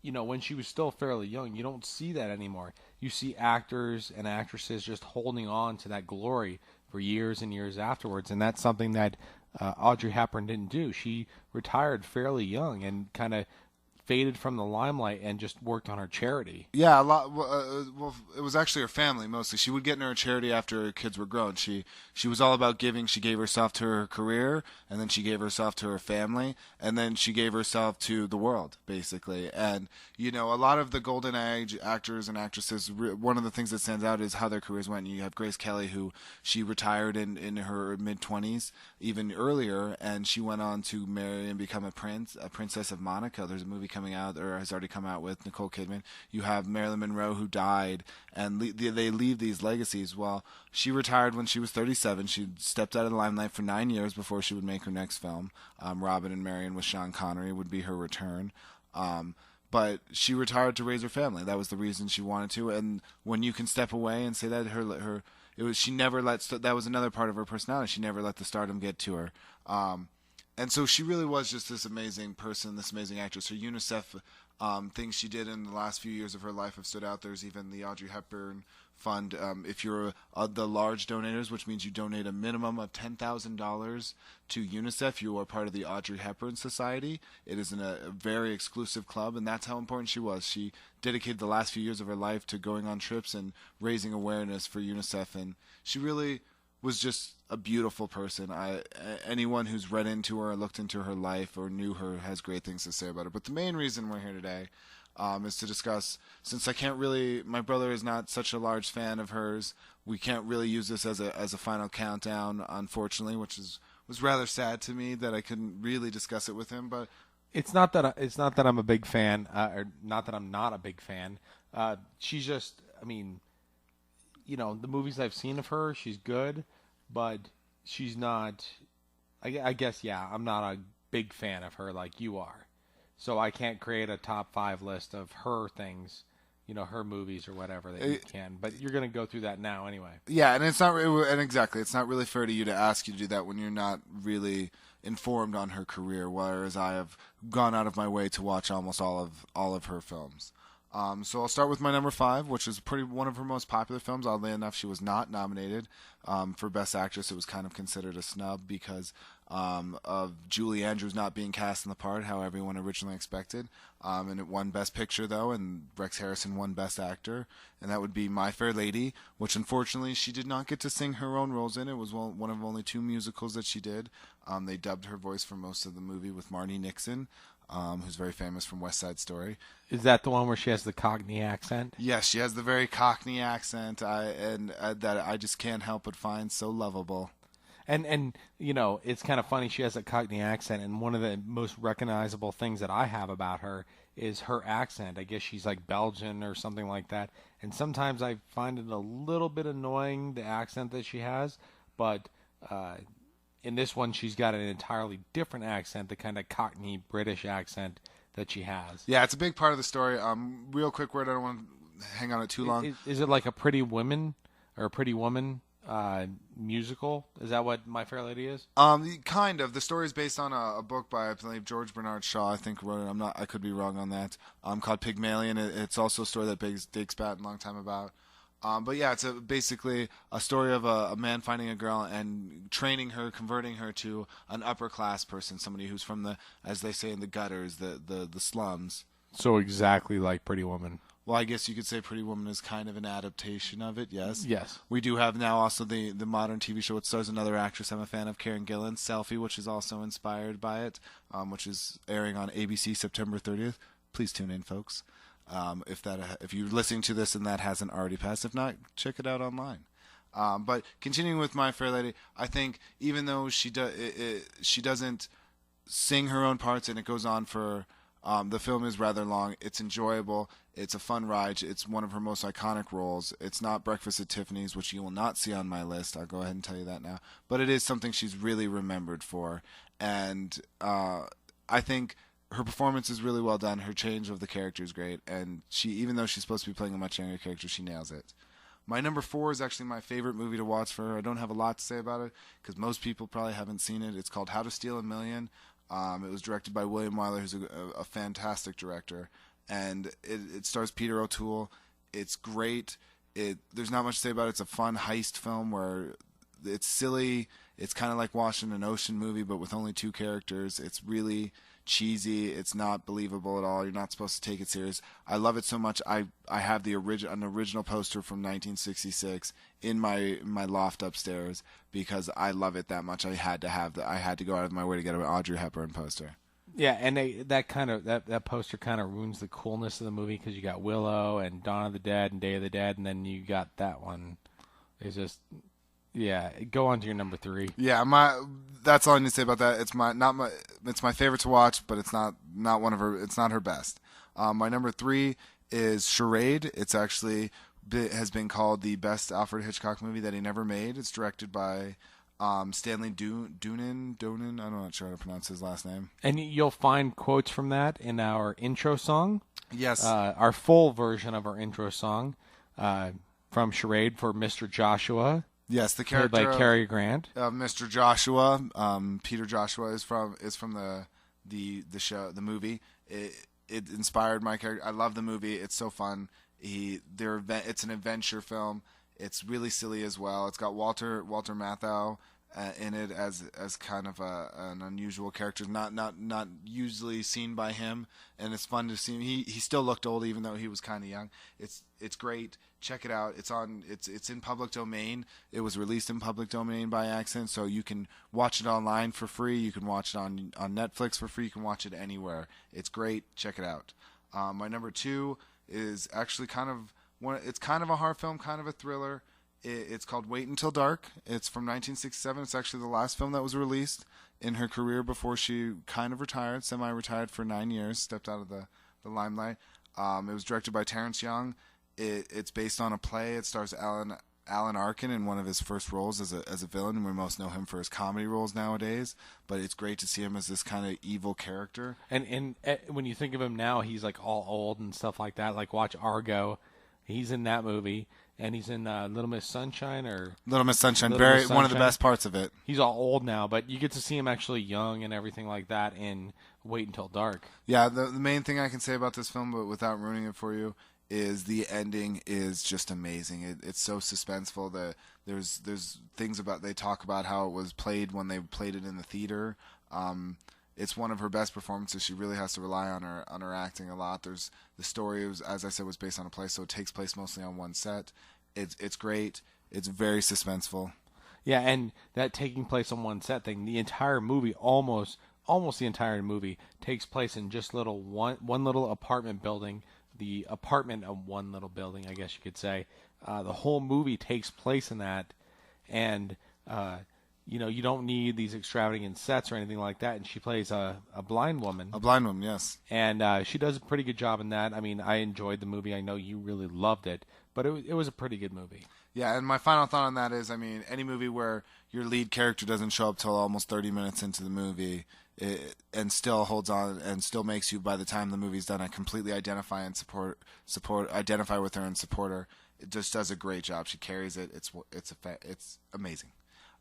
When she was still fairly young. You don't see that anymore. You see actors and actresses just holding on to that glory for years and years afterwards, and that's something that Audrey Hepburn didn't do. She retired fairly young and kind of faded from the limelight and just worked on her charity. Yeah, a lot. Well, it was actually her family mostly. She would get in her charity after her kids were grown. She was all about giving. She gave herself to her career, and then she gave herself to her family, and then she gave herself to the world, basically. And a lot of the golden age actors and actresses, one of the things that stands out is how their careers went. You have Grace Kelly, who she retired in her mid-20s, even earlier, and she went on to marry and become a princess of Monaco. There's a movie coming out, or has already come out, with Nicole Kidman. You have Marilyn Monroe, who died, and they leave these legacies. Well, she retired when she was 37. She stepped out of the limelight for 9 years before she would make her next film. Robin and Marion with Sean Connery would be her return. But she retired to raise her family. That was the reason she wanted to. And when you can step away and say that, she never that was another part of her personality. She never let the stardom get to her. And so she really was just this amazing person, this amazing actress. Her UNICEF things she did in the last few years of her life have stood out. There's even the Audrey Hepburn Fund. If you're the large donators, which means you donate a minimum of $10,000 to UNICEF, you are part of the Audrey Hepburn Society. It is a very exclusive club, and that's how important she was. She dedicated the last few years of her life to going on trips and raising awareness for UNICEF, and she really was just a beautiful person. Anyone who's read into her, looked into her life, or knew her has great things to say about her. But the main reason we're here today is to discuss, since my brother is not such a large fan of hers, we can't really use this as a final countdown, unfortunately, which was rather sad to me that I couldn't really discuss it with him. But it's not that I'm a big fan, or not that I'm not a big fan. She's just, the movies I've seen of her, she's good, but she's not. I guess, yeah, I'm not a big fan of her like you are. so I can't create a top 5 list of her things, her movies or whatever that you can. But you're going to go through that now anyway. Yeah, and it's not, and exactly, it's not really fair to you to ask you to do that when you're not really informed on her career, whereas I have gone out of my way to watch almost all of her films. So I'll start with my number 5, which is one of her most popular films. Oddly enough, she was not nominated for Best Actress. It was kind of considered a snub because of Julie Andrews not being cast in the part, how everyone originally expected. And it won Best Picture, though, and Rex Harrison won Best Actor. And that would be My Fair Lady, which unfortunately she did not get to sing her own roles in. It was one of only 2 musicals that she did. They dubbed her voice for most of the movie with Marnie Nixon, who's very famous from West Side Story. Is that the one where she has the Cockney accent? Yes, she has the very Cockney accent, that I just can't help but find so lovable. And it's kind of funny. She has a Cockney accent, and one of the most recognizable things that I have about her is her accent. I guess she's like Belgian or something like that. And sometimes I find it a little bit annoying, the accent that she has. But in this one, she's got an entirely different accent, the kind of Cockney British accent that she has. Yeah, it's a big part of the story. Real quick word, I don't want to hang on it too long. Is it like a Pretty Woman or a Pretty Woman musical? Is that what My Fair Lady is? Kind of. The story is based on a book by, I believe, George Bernard Shaw. I think wrote it. I could be wrong on that. Called Pygmalion. It's also a story that Diggs Batten a long time about. But yeah, it's basically a story of a man finding a girl and training her, converting her to an upper class person, somebody who's from the, as they say in the gutters, the slums. So exactly like Pretty Woman. Well, I guess you could say Pretty Woman is kind of an adaptation of it, yes? Yes. We do have now also the modern TV show. It stars another actress I'm a fan of, Karen Gillan, Selfie, which is also inspired by it, which is airing on ABC September 30th. Please tune in, folks. If you're listening to this and that hasn't already passed, if not, check it out online. But continuing with My Fair Lady, I think even though she doesn't sing her own parts and it goes on for the film is rather long, it's enjoyable, it's a fun ride, it's one of her most iconic roles. It's not Breakfast at Tiffany's, which you will not see on my list, I'll go ahead and tell you that now, but it is something she's really remembered for, and I think her performance is really well done. Her change of the character is great, and she, even though she's supposed to be playing a much younger character, she nails it. My number 4 is actually my favorite movie to watch for her. I don't have a lot to say about it because most people probably haven't seen it. It's called How to Steal a Million. It was directed by William Wyler, who's a fantastic director, and it stars Peter O'Toole. It's great. There's not much to say about it. It's a fun heist film where it's silly. It's kind of like watching an ocean movie, but with only 2 characters. It's really cheesy. It's not believable at all. You're not supposed to take it serious. I love it so much. I have an original poster from 1966 in my loft upstairs because I love it that much. I had to go out of my way to get an Audrey Hepburn poster. Yeah, and that poster kind of ruins the coolness of the movie because you got Willow and Dawn of the Dead and Day of the Dead, and then you got that one. It's just. Yeah, go on to your number 3. Yeah, that's all I need to say about that. It's my favorite to watch, but it's not one of her. It's not her best. My number 3 is Charade. It's actually has been called the best Alfred Hitchcock movie that he never made. It's directed by Stanley Donen. I'm not sure how to pronounce his last name. And you'll find quotes from that in our intro song. Yes, our full version of our intro song from Charade for Mr. Joshua. Yes, the character played by Cary Grant. Mr. Joshua, Peter Joshua is from the show, the movie. It inspired my character. I love the movie. It's so fun. It's an adventure film. It's really silly as well. It's got Walter Matthau in it as kind of an unusual character, not usually seen by him, and it's fun to see him. He still looked old even though he was kind of young. It's great. Check it out. It's in public domain. It was released in public domain by accident, so you can watch it online for free. You can watch it on Netflix for free. You can watch it anywhere. It's great. Check it out. My number 2 is actually it's kind of a horror film, kind of a thriller. It's called Wait Until Dark. It's from 1967. It's actually the last film that was released in her career before she kind of retired, semi-retired for 9 years, stepped out of the limelight. It was directed by Terrence Young. It's based on a play. It stars Alan Arkin in one of his first roles as a villain. We most know him for his comedy roles nowadays, but it's great to see him as this kind of evil character. And when you think of him now, he's like all old and stuff like that. Like watch Argo, he's in that movie, and he's in Little Miss Sunshine Little Miss Sunshine, Little Miss one of the Sunshine. best parts of it. He's all old now, but you get to see him actually young and everything like that in Wait Until Dark. Yeah, the main thing I can say about this film, but without ruining it for you, is the ending is just amazing. It's so suspenseful. There's things about, they talk about how it was played when they played it in the theater. It's one of her best performances. She really has to rely on her acting a lot. The story, as I said, was based on a play, so it takes place mostly on one set. It's great. It's very suspenseful. Yeah, and that taking place on one set thing, the entire movie, almost the entire movie, takes place in just one little apartment building. The apartment of one little building, I guess you could say. The whole movie takes place in that, and you don't need these extravagant sets or anything like that. And she plays a blind woman. A blind woman, yes. And she does a pretty good job in that. I mean, I enjoyed the movie. I know you really loved it, but it was a pretty good movie. Yeah, and my final thought on that is, I mean, any movie where your lead character doesn't show up till almost 30 minutes into the movie and still holds on and still makes you, by the time the movie's done, completely identify identify with her and support her. It just does a great job. She carries it. It's amazing.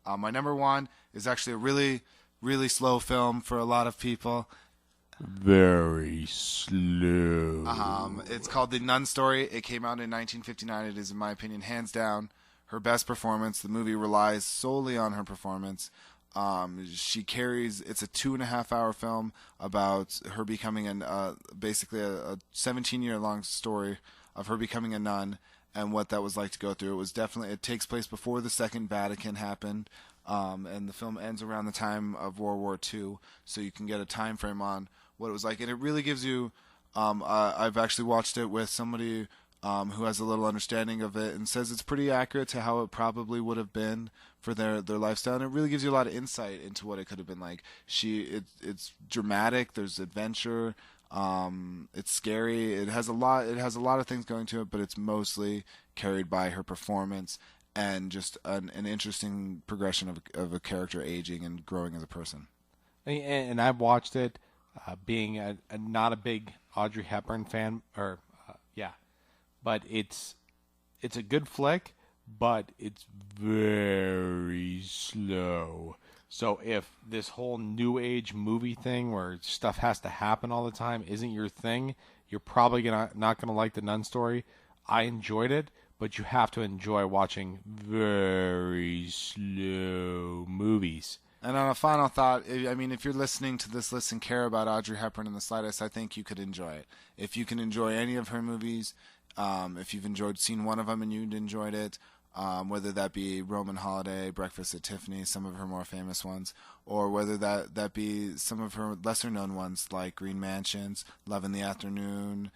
My number one is actually a really, really slow film for a lot of people. Very slow. It's called The Nun Story. It came out in 1959. It is, in my opinion, hands down her best performance. The movie relies solely on her performance. She carries. It's a 2.5-hour film about her becoming basically a 17-year-long story of her becoming a nun and what that was like to go through. It takes place before the Second Vatican happened, and the film ends around the time of World War II, so you can get a time frame on what it was like, and it really gives you. I've actually watched it with somebody who has a little understanding of it and says it's pretty accurate to how it probably would have been for their lifestyle, and it really gives you a lot of insight into what it could have been like. It's dramatic. There's adventure. It's scary. It has a lot of things going to it, but it's mostly carried by her performance and just an interesting progression of a character aging and growing as a person. And I've watched it, being not a big Audrey Hepburn fan, but it's a good flick, but it's very slow. So if this whole new age movie thing where stuff has to happen all the time isn't your thing, you're probably not going to like The Nun Story. I enjoyed it, but you have to enjoy watching very slow movies. And on a final thought, I mean, if you're listening to this list and care about Audrey Hepburn in the slightest, I think you could enjoy it. If you can enjoy any of her movies, if you've seen one of them and you enjoyed it, whether that be Roman Holiday, Breakfast at Tiffany's, some of her more famous ones, or whether that be some of her lesser-known ones like Green Mansions, Love in the Afternoon,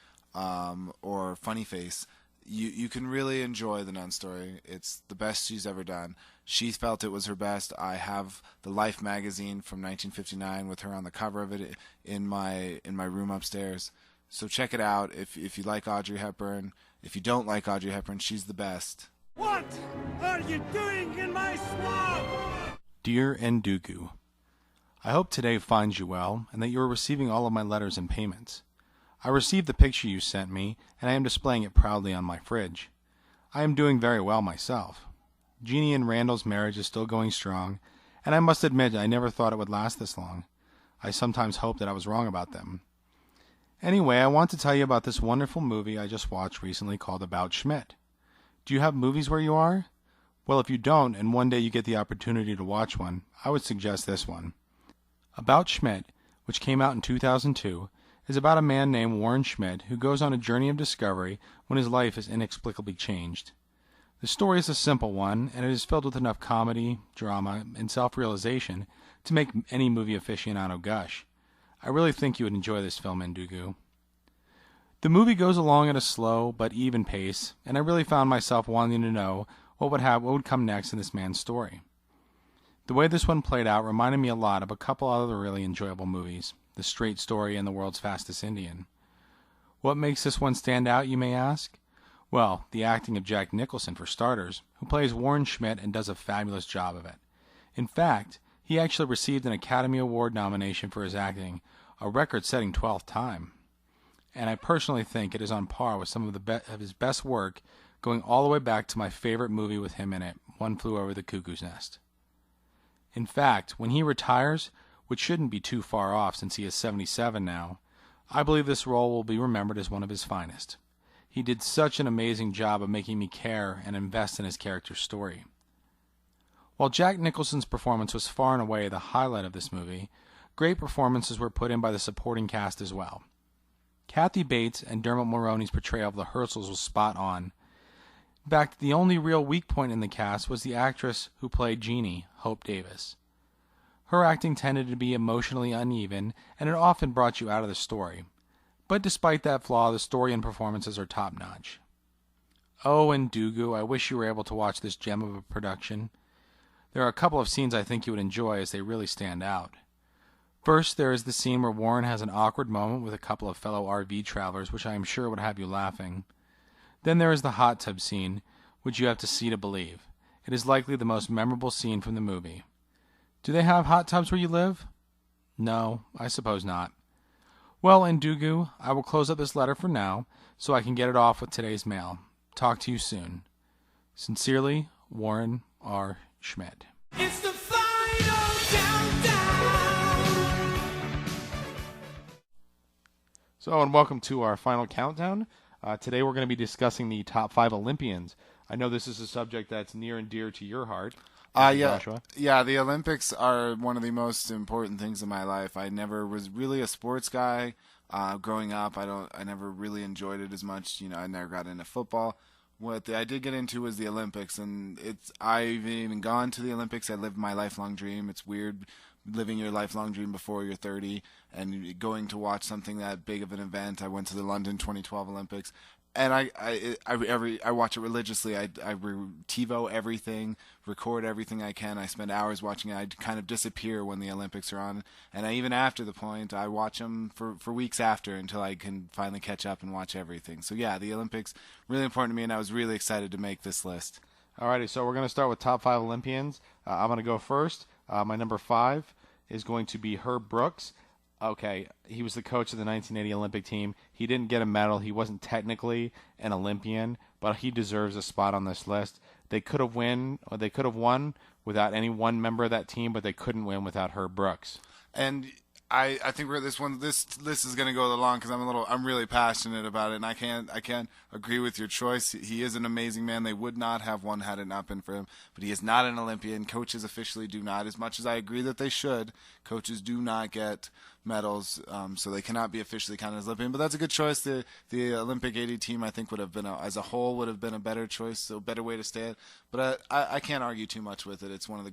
or Funny Face, you can really enjoy The Nun Story. It's the best she's ever done. She felt it was her best. I have the Life magazine from 1959 with her on the cover of it in my room upstairs. So check it out if you like Audrey Hepburn. If you don't like Audrey Hepburn, she's the best. What are you doing in my swamp? Dear Ndugu, I hope today finds you well and that you are receiving all of my letters and payments. I received the picture you sent me, and I am displaying it proudly on my fridge. I am doing very well myself. Jeannie and Randall's marriage is still going strong, and I must admit I never thought it would last this long. I sometimes hope that I was wrong about them. Anyway, I want to tell you about this wonderful movie I just watched recently called About Schmidt. Do you have movies where you are? Well, if you don't, and one day you get the opportunity to watch one, I would suggest this one. About Schmidt, which came out in 2002, is about a man named Warren Schmidt who goes on a journey of discovery when his life is inexplicably changed. The story is a simple one, and it is filled with enough comedy, drama, and self-realization to make any movie aficionado gush. I really think you would enjoy this film, Ndugu. The movie goes along at a slow but even pace, and I really found myself wanting to know what would come next in this man's story. The way this one played out reminded me a lot of a couple other really enjoyable movies, The Straight Story and The World's Fastest Indian. What makes this one stand out, you may ask? Well, the acting of Jack Nicholson, for starters, who plays Warren Schmidt and does a fabulous job of it. In fact, he actually received an Academy Award nomination for his acting, a record-setting 12th time. And I personally think it is on par with some of his best work, going all the way back to my favorite movie with him in it, One Flew Over the Cuckoo's Nest. In fact, when he retires, which shouldn't be too far off since he is 77 now, I believe this role will be remembered as one of his finest. He did such an amazing job of making me care and invest in his character's story. While Jack Nicholson's performance was far and away the highlight of this movie, great performances were put in by the supporting cast as well. Kathy Bates and Dermot Mulroney's portrayal of the Herschels was spot on. In fact, the only real weak point in the cast was the actress who played Jeannie, Hope Davis. Her acting tended to be emotionally uneven, and it often brought you out of the story. But despite that flaw, the story and performances are top-notch. Oh, and Dugu, I wish you were able to watch this gem of a production. There are a couple of scenes I think you would enjoy as they really stand out. First, there is the scene where Warren has an awkward moment with a couple of fellow RV travelers, which I am sure would have you laughing. Then there is the hot tub scene, which you have to see to believe. It is likely the most memorable scene from the movie. Do they have hot tubs where you live? No, I suppose not. Well, Ndugu, I will close up this letter for now, so I can get it off with today's mail. Talk to you soon. Sincerely, Warren R. Schmidt. It's the final countdown. So, and welcome to our final countdown. Today we're going to be discussing the top 5 Olympians. I know this is a subject that's near and dear to your heart. Joshua. Yeah, the Olympics are one of the most important things in my life. I never was really a sports guy growing up. I never really enjoyed it as much. I never got into football. What I did get into was the Olympics, and I've even gone to the Olympics. I lived my lifelong dream. It's weird living your lifelong dream before you're 30 and going to watch something that big of an event. I went to the London 2012 Olympics. And I watch it religiously. I TiVo everything, record everything I can. I spend hours watching it. I kind of disappear when the Olympics are on. And even after the point, I watch them for weeks after until I can finally catch up and watch everything. So yeah, the Olympics, really important to me, and I was really excited to make this list. Alrighty, so we're going to start with top 5 Olympians. I'm going to go first. My number 5 is going to be Herb Brooks. Okay, he was the coach of the 1980 Olympic team. He didn't get a medal. He wasn't technically an Olympian, but he deserves a spot on this list. They could have won without any one member of that team, but they couldn't win without Herb Brooks. And I think this list is going to go long because I'm really passionate about it, and I can't agree with your choice. He is an amazing man. They would not have won had it not been for him. But he is not an Olympian. Coaches officially do not. As much as I agree that they should, coaches do not get medals, so they cannot be officially counted as Olympian. But that's a good choice. The Olympic 80 team, I think, would have been as a whole would have been a better choice, so a better way to stay it. But I can't argue too much with it. It's one of the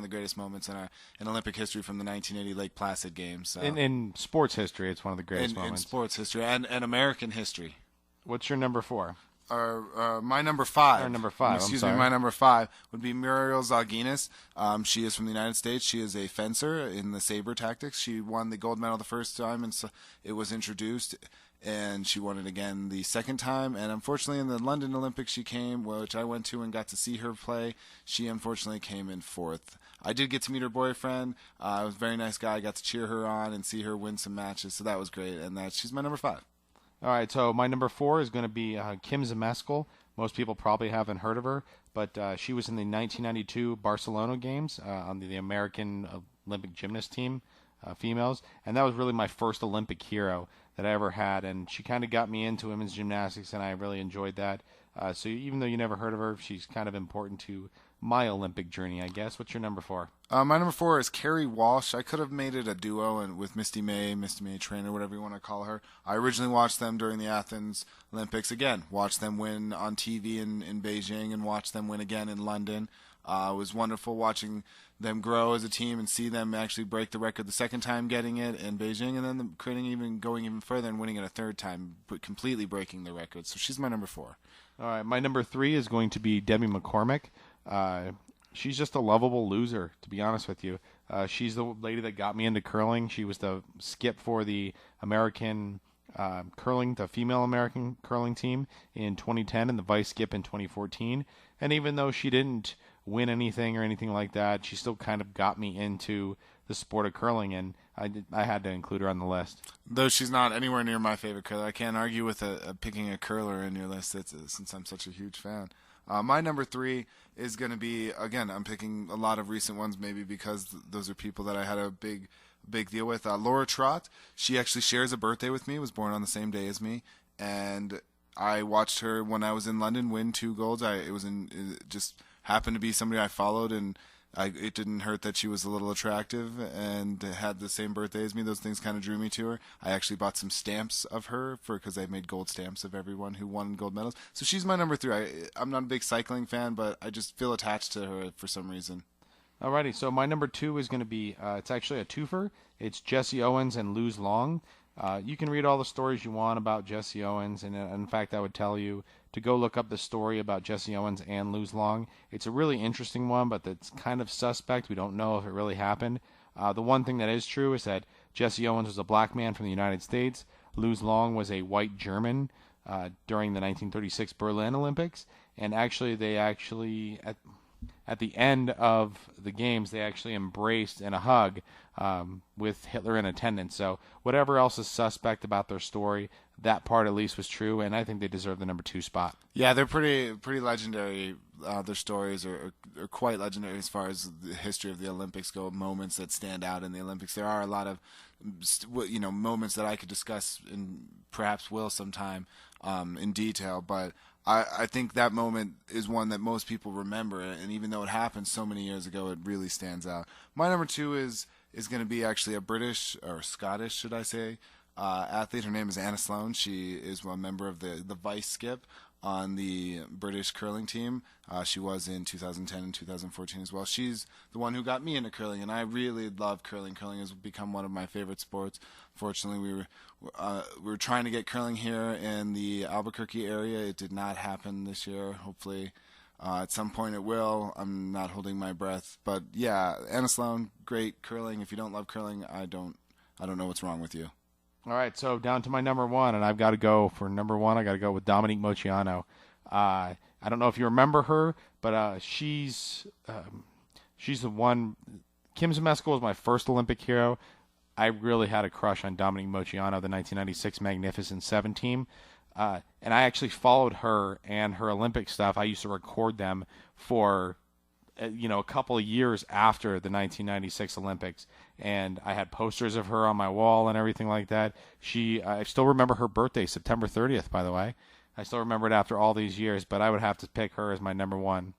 greatest moments in Olympic history from the 1980 Lake Placid Games. So. In sports history, it's one of the greatest moments. In sports history and American history. What's your number 4? My number 5. Or number 5. Excuse me. My number 5 would be Muriel Zaginis. She is from the United States. She is a fencer in the saber tactics. She won the gold medal the first time, and so it was introduced. And she won it again the second time. And unfortunately, in the London Olympics, which I went to and got to see her play. She unfortunately came in 4th. I did get to meet her boyfriend. He was a very nice guy. I got to cheer her on and see her win some matches. So that was great. And she's my number 5. All right, so my number 4 is going to be Kim Zmeskal. Most people probably haven't heard of her, but she was in the 1992 Barcelona Games on the American Olympic gymnast team, females, and that was really my first Olympic hero that I ever had, and she kind of got me into women's gymnastics, and I really enjoyed that. So even though you never heard of her, she's kind of important to my Olympic journey, I guess. What's your number 4? My number 4 is Carrie Walsh. I could have made it a duo with Misty May Trainer, whatever you want to call her. I originally watched them during the Athens Olympics. Again, watched them win on TV in Beijing and watched them win again in London. It was wonderful watching them grow as a team and see them actually break the record the second time getting it in Beijing, and then going even further and winning it a third time, but completely breaking the record. So she's my number 4. All right, my number 3 is going to be Debbie McCormick. She's just a lovable loser, to be honest with you. She's the lady that got me into curling. She was the skip for the American curling, the female American curling team in 2010 and the vice skip in 2014. And even though she didn't win anything or anything like that, she still kind of got me into the sport of curling, and I had to include her on the list. Though she's not anywhere near my favorite curler, I can't argue with picking a curler in your list since I'm such a huge fan. My number 3 is going to be, again, I'm picking a lot of recent ones maybe because those are people that I had a big deal with. Laura Trott, she actually shares a birthday with me, was born on the same day as me, and I watched her when I was in London win 2 golds. It just happened to be somebody I followed, and it didn't hurt that she was a little attractive and had the same birthday as me. Those things kind of drew me to her. I actually bought some stamps of her because I made gold stamps of everyone who won gold medals. So she's my number 3. I'm not a big cycling fan, but I just feel attached to her for some reason. Alrighty, so my number 2 is going to be, it's actually a twofer. It's Jesse Owens and Luz Long. You can read all the stories you want about Jesse Owens, and in fact, I would tell you to go look up the story about Jesse Owens and Luz Long. It's a really interesting one, but it's kind of suspect. We don't know if it really happened. The one thing that is true is that Jesse Owens was a black man from the United States. Luz Long was a white German during the 1936 Berlin Olympics, and actually, at the end of the games, they actually embraced in a hug with Hitler in attendance. So whatever else is suspect about their story, that part at least was true, and I think they deserve the number 2 spot. Yeah, they're pretty legendary. Their stories are quite legendary as far as the history of the Olympics go. Moments that stand out in the Olympics. There are a lot of moments that I could discuss and perhaps will sometime in detail, but I think that moment is one that most people remember, and even though it happened so many years ago, it really stands out. My number 2 is going to be actually a British, or Scottish, should I say, athlete. Her name is Anna Sloan. She is a member of the vice skip on the British curling team. She was in 2010 and 2014 as well. She's the one who got me into curling, and I really love curling. Curling has become one of my favorite sports. Fortunately, we were trying to get curling here in the Albuquerque area. It did not happen this year. Hopefully, at some point it will. I'm not holding my breath, but yeah, Anna Sloan, great curling. If you don't love curling, I don't know what's wrong with you. All right, so down to my number 1, and I've got to go for number 1. I got to go with Dominique Moceanu. I don't know if you remember her, but she's the one. Kim Zmeskal was my first Olympic hero. I really had a crush on Dominique Moceanu, the 1996 Magnificent Seven team, and I actually followed her and her Olympic stuff. I used to record them for a couple of years after the 1996 Olympics, and I had posters of her on my wall and everything like that. I still remember her birthday, September 30th, by the way. I still remember it after all these years, but I would have to pick her as my number 1.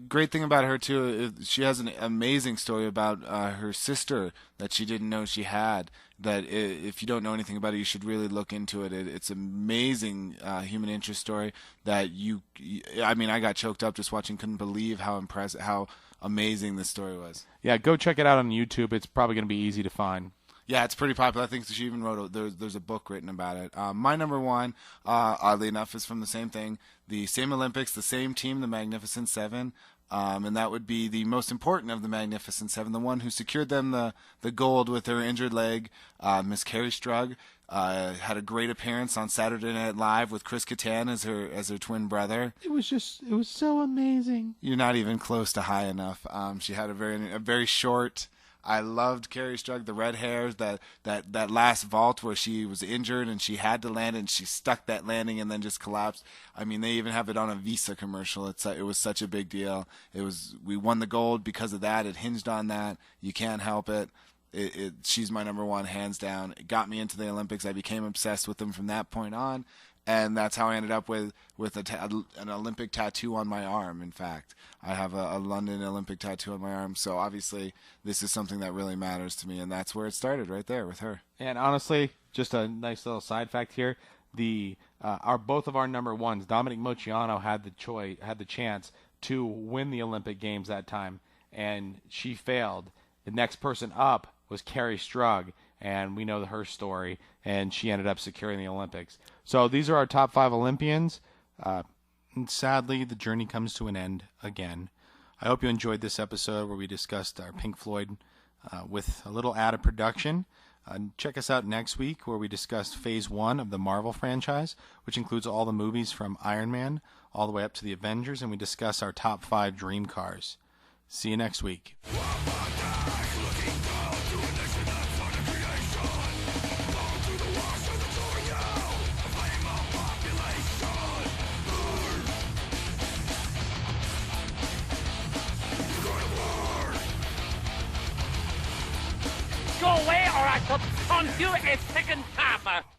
Great thing about her too, she has an amazing story about her sister that she didn't know she had. That if you don't know anything about it, you should really look into it. It's an amazing human interest story that I got choked up just watching. Couldn't believe how amazing this story was. Yeah, go check it out on YouTube. It's probably going to be easy to find. Yeah, it's pretty popular. I think she even wrote there's a book written about it. My number 1, oddly enough, is from the same thing, the same Olympics, the same team, the Magnificent Seven, and that would be the most important of the Magnificent Seven, the one who secured them the gold with her injured leg, Miss Carrie Strug. Had a great appearance on Saturday Night Live with Chris Kattan as her twin brother. It was so amazing. You're not even close to high enough. She had a very short. I loved Carrie Strug, the red hairs, that last vault where she was injured and she had to land and she stuck that landing and then just collapsed. I mean, they even have it on a Visa commercial. It was such a big deal. We won the gold because of that. It hinged on that. You can't help it. She's my number 1, hands down. It got me into the Olympics. I became obsessed with them from that point on. And that's how I ended up with an Olympic tattoo on my arm, in fact. I have a London Olympic tattoo on my arm, so obviously this is something that really matters to me, and that's where it started, right there with her. And honestly, just a nice little side fact here, both of our number 1s, Dominique Moceanu had the chance to win the Olympic Games that time, and she failed. The next person up was Carrie Strug, and we know her story, and she ended up securing the Olympics. So these are our top 5 Olympians. And sadly, the journey comes to an end again. I hope you enjoyed this episode where we discussed our Pink Floyd with a little added production. Check us out next week where we discuss Phase 1 of the Marvel franchise, which includes all the movies from Iron Man all the way up to the Avengers, and we discuss our top 5 dream cars. See you next week. Go away or I shall taunt you a second time.